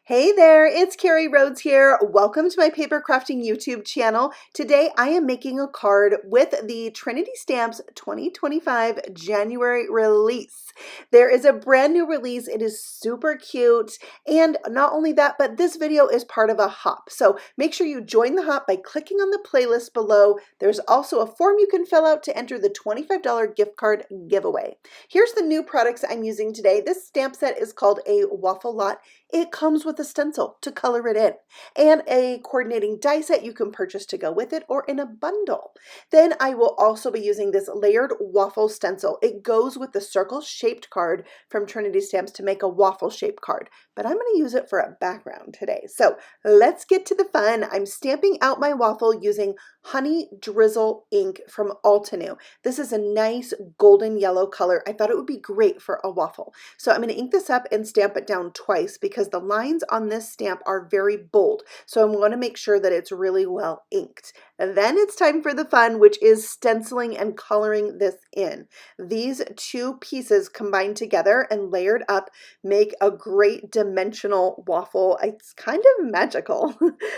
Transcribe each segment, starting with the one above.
Hey there, it's Carrie Rhodes here. Welcome to my paper crafting YouTube channel. Today I am making a card with the Trinity Stamps 2025 January release. There is a brand new release. It is super cute. And not only that, but this video is part of a hop. So make sure you join the hop by clicking on the playlist below. There's also a form you can fill out to enter the $25 gift card giveaway. Here's the new products I'm using today. This stamp set is called a Waffle Lot. It comes with a stencil to color it in and a coordinating die set you can purchase to go with it or in a bundle. Then I will also be using this layered waffle stencil. It goes with the circle shaped card from Trinity Stamps to make a waffle shaped card, but I'm going to use it for a background today. So let's get to the fun. I'm stamping out my waffle using Honey Drizzle ink from Altenew. This is a nice golden yellow color. I thought it would be great for a waffle. So I'm going to ink this up and stamp it down twice because the lines on this stamp are very bold. So I want to make sure that it's really well inked. And then it's time for the fun, which is stenciling and coloring this in. These two pieces combined together and layered up make a great dimensional waffle. It's kind of magical.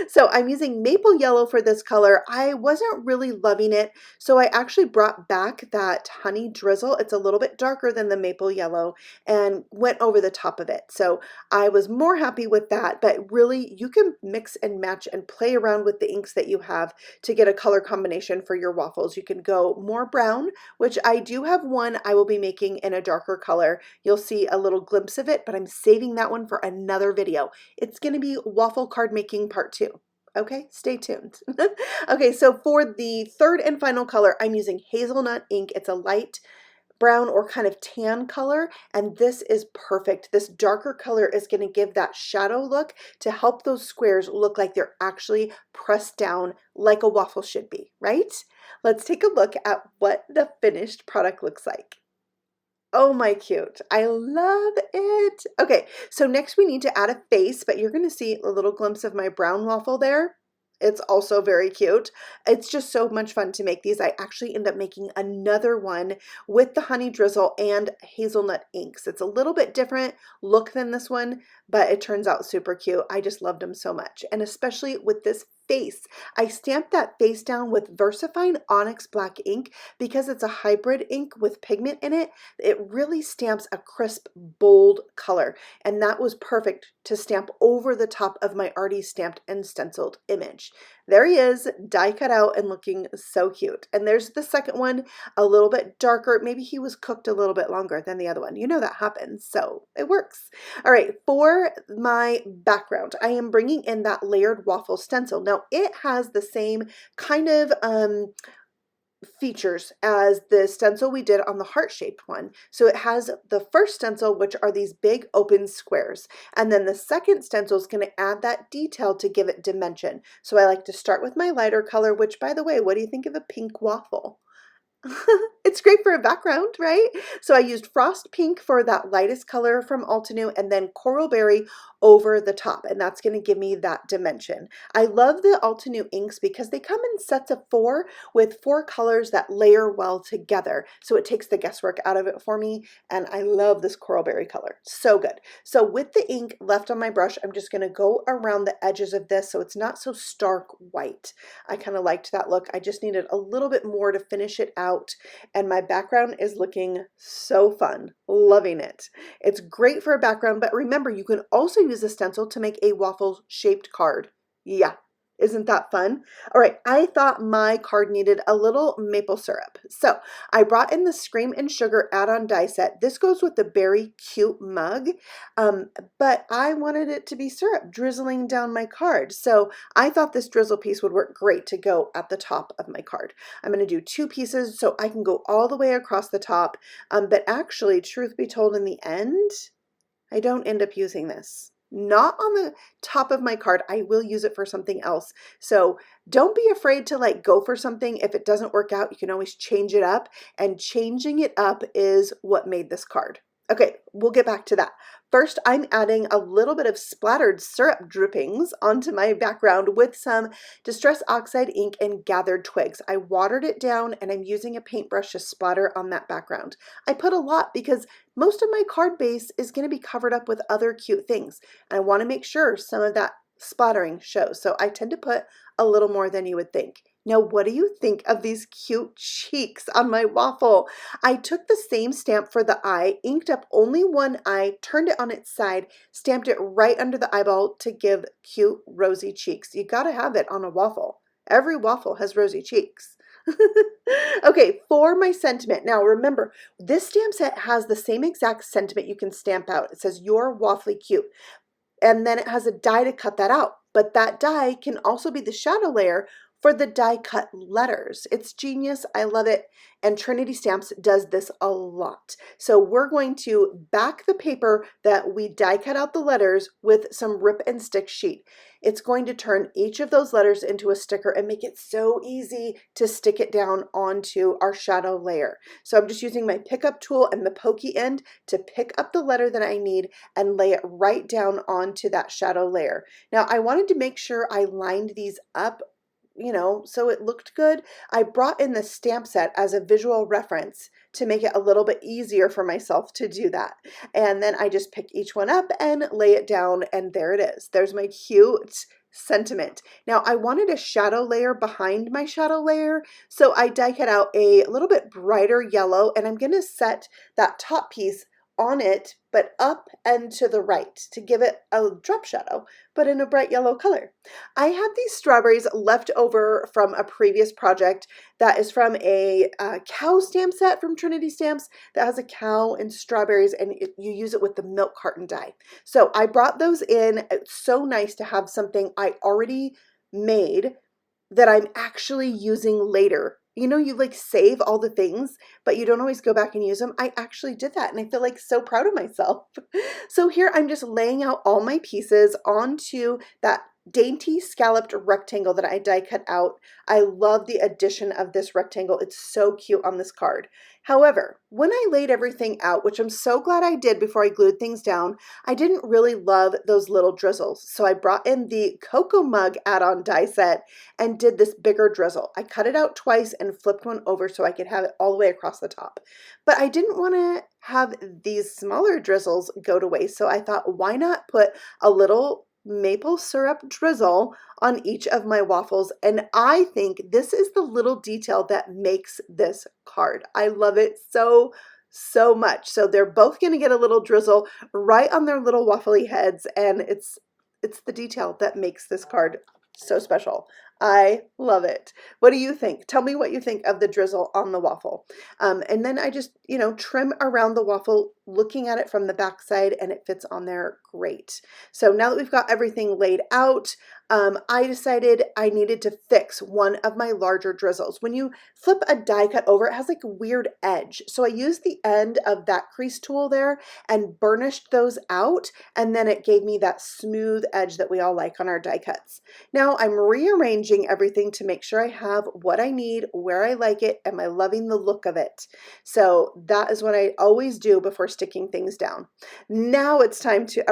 So I'm using maple yellow for this color. I wasn't really loving it, so I actually brought back that honey drizzle. It's a little bit darker than the maple yellow and went over the top of it. So I was more happy with that, but really you can mix and match and play around with the inks that you have to get a color combination for your waffles. You can go more brown, which I do have one I will be making in a darker color. You'll see a little glimpse of it, but I'm saving that one for another video. It's going to be waffle card making part 2. Okay, stay tuned. Okay, so for the third and final color, I'm using hazelnut ink. It's a light brown or kind of tan color, and this is perfect. This darker color is going to give that shadow look to help those squares look like they're actually pressed down like a waffle should be, right? Let's take a look at what the finished product looks like. Oh my cute. I love it. Okay, so next we need to add a face, but you're going to see a little glimpse of my brown waffle there. It's also very cute. It's just so much fun to make these. I actually end up making another one with the honey drizzle and hazelnut inks. It's a little bit different look than this one, but it turns out super cute. I just loved them so much. And especially with this face. I stamped that face down with VersaFine Onyx Black ink because it's a hybrid ink with pigment in it. It really stamps a crisp, bold color, and that was perfect to stamp over the top of my already stamped and stenciled image. There he is, die cut out and looking so cute. And there's the second one, a little bit darker. Maybe he was cooked a little bit longer than the other one. You know that happens, so it works. All right, for my background, I am bringing in that layered waffle stencil. Now, it has the same kind of features as the stencil we did on the heart-shaped one. So it has the first stencil, which are these big open squares, and then the second stencil is going to add that detail to give it dimension. So I like to start with my lighter color, which, by the way, what do you think of a pink waffle? It's great for a background, right? So I used Frost Pink for that lightest color from Altenew and then Coral Berry over the top, and that's going to give me that dimension. I love the Altenew inks because they come in sets of 4 with 4 colors that layer well together. So it takes the guesswork out of it for me, and I love this Coral Berry color. So good. So with the ink left on my brush, I'm just going to go around the edges of this so it's not so stark white. I kind of liked that look. I just needed a little bit more to finish it out. And my background is looking so fun. Loving it. It's great for a background, but remember, you can also use a stencil to make a waffle shaped card. Yeah. Isn't that fun? All right, I thought my card needed a little maple syrup. So I brought in the Scream and Sugar add-on die set. This goes with the very cute mug, but I wanted it to be syrup drizzling down my card. So I thought this drizzle piece would work great to go at the top of my card. I'm going to do 2 pieces so I can go all the way across the top, but actually, truth be told, in the end, I don't end up using this. Not on the top of my card. I will use it for something else. So don't be afraid to go for something. If it doesn't work out, you can always change it up, and changing it up is what made this card. Okay, we'll get back to that. First, I'm adding a little bit of splattered syrup drippings onto my background with some Distress Oxide ink and gathered twigs. I watered it down and I'm using a paintbrush to splatter on that background. I put a lot because most of my card base is going to be covered up with other cute things. And I want to make sure some of that splattering shows. So I tend to put a little more than you would think. Now, what do you think of these cute cheeks on my waffle? I took the same stamp for the eye, inked up only one eye, turned it on its side, stamped it right under the eyeball to give cute rosy cheeks. You gotta have it on a waffle. Every waffle has rosy cheeks. Okay, for my sentiment. Now remember, this stamp set has the same exact sentiment you can stamp out. It says, "You're awfully cute." And then it has a die to cut that out. But that die can also be the shadow layer for the die cut letters. It's genius. I love it. And Trinity Stamps does this a lot. So we're going to back the paper that we die cut out the letters with some rip and stick sheet. It's going to turn each of those letters into a sticker and make it so easy to stick it down onto our shadow layer. So I'm just using my pickup tool and the pokey end to pick up the letter that I need and lay it right down onto that shadow layer. Now I wanted to make sure I lined these up, so it looked good. I brought in the stamp set as a visual reference to make it a little bit easier for myself to do that. And then I just pick each one up and lay it down, and there it is. There's my cute sentiment. Now I wanted a shadow layer behind my shadow layer, so I die cut out a little bit brighter yellow, and I'm going to set that top piece on it, but up and to the right to give it a drop shadow, but in a bright yellow color. I have these strawberries left over from a previous project that is from a cow stamp set from Trinity Stamps that has a cow and strawberries, and you use it with the milk carton die. So I brought those in. It's so nice to have something I already made that I'm actually using later. You like save all the things, but you don't always go back and use them. I actually did that, and I feel like so proud of myself. So here I'm just laying out all my pieces onto that dainty scalloped rectangle that I die cut out. I love the addition of this rectangle. It's so cute on this card. However, when I laid everything out, which I'm so glad I did before I glued things down, I didn't really love those little drizzles. So I brought in the Cocoa Mug add-on die set and did this bigger drizzle. I cut it out twice and flipped one over so I could have it all the way across the top. But I didn't want to have these smaller drizzles go to waste. So I thought, why not put a little maple syrup drizzle on each of my waffles? And I think this is the little detail that makes this card. I love it so much. So they're both going to get a little drizzle right on their little waffly heads, and it's the detail that makes this card so special. I love it. What do you think? Tell me what you think of the drizzle on the waffle. And then I just, trim around the waffle, looking at it from the back side, and it fits on there great. So now that we've got everything laid out, I decided I needed to fix one of my larger drizzles. When you flip a die cut over, it has like a weird edge. So I used the end of that crease tool there and burnished those out, and then it gave me that smooth edge that we all like on our die cuts. Now I'm rearranging everything to make sure I have what I need, where I like it, am I loving the look of it? So that is what I always do before sticking things down. Now it's time to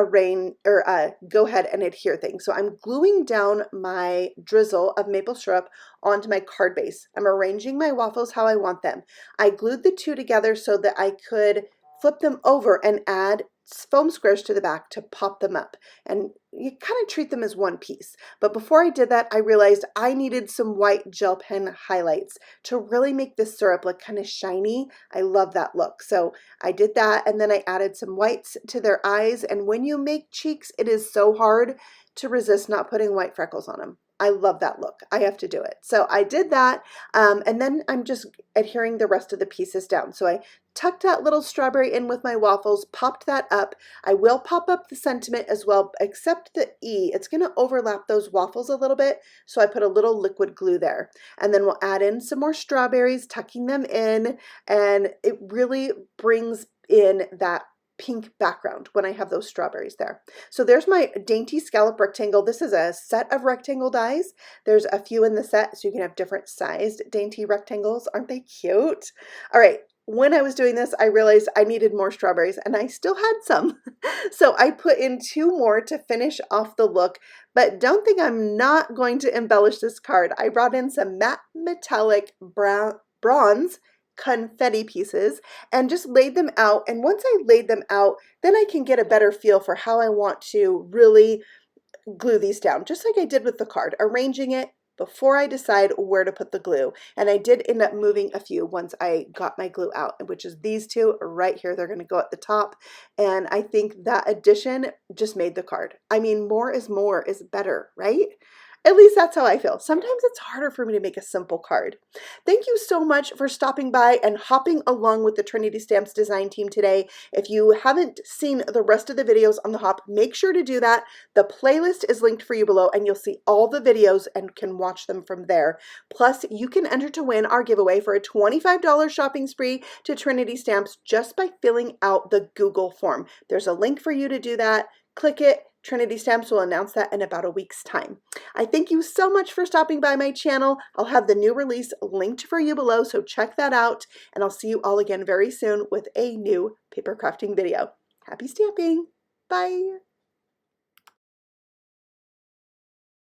go ahead and adhere things. So I'm gluing down my drizzle of maple syrup onto my card base. I'm arranging my waffles how I want them. I glued the two together so that I could flip them over and add foam squares to the back to pop them up, and you kind of treat them as one piece. But before I did that, I realized I needed some white gel pen highlights to really make this syrup look kind of shiny. I love that look. So I did that, and then I added some whites to their eyes, and when you make cheeks, it is so hard to resist not putting white freckles on them. I love that look. I have to do it. So I did that, and then I'm just adhering the rest of the pieces down. So I tucked that little strawberry in with my waffles, popped that up. I will pop up the sentiment as well, except the E. It's going to overlap those waffles a little bit, so I put a little liquid glue there. And then we'll add in some more strawberries, tucking them in, and it really brings in that pink background when I have those strawberries there. So there's my dainty scallop rectangle. This is a set of rectangle dies. There's a few in the set, so you can have different sized dainty rectangles. Aren't they cute? All right. when I was doing this, I realized I needed more strawberries and I still had some. So I put in 2 more to finish off the look, but don't think I'm not going to embellish this card. I brought in some matte metallic bronze confetti pieces and just laid them out. And once I laid them out, then I can get a better feel for how I want to really glue these down, just like I did with the card, arranging it before I decide where to put the glue. And I did end up moving a few once I got my glue out, which is these 2 right here. They're going to go at the top. And I think that addition just made the card. I mean, more is better, right? At least that's how I feel. Sometimes it's harder for me to make a simple card. Thank you so much for stopping by and hopping along with the Trinity Stamps design team today. If you haven't seen the rest of the videos on the hop, make sure to do that. The playlist is linked for you below and you'll see all the videos and can watch them from there. Plus, you can enter to win our giveaway for a $25 shopping spree to Trinity Stamps just by filling out the Google form. There's a link for you to do that. Click it. Trinity Stamps will announce that in about a week's time. I thank you so much for stopping by my channel. I'll have the new release linked for you below, so check that out. And I'll see you all again very soon with a new paper crafting video. Happy stamping! Bye!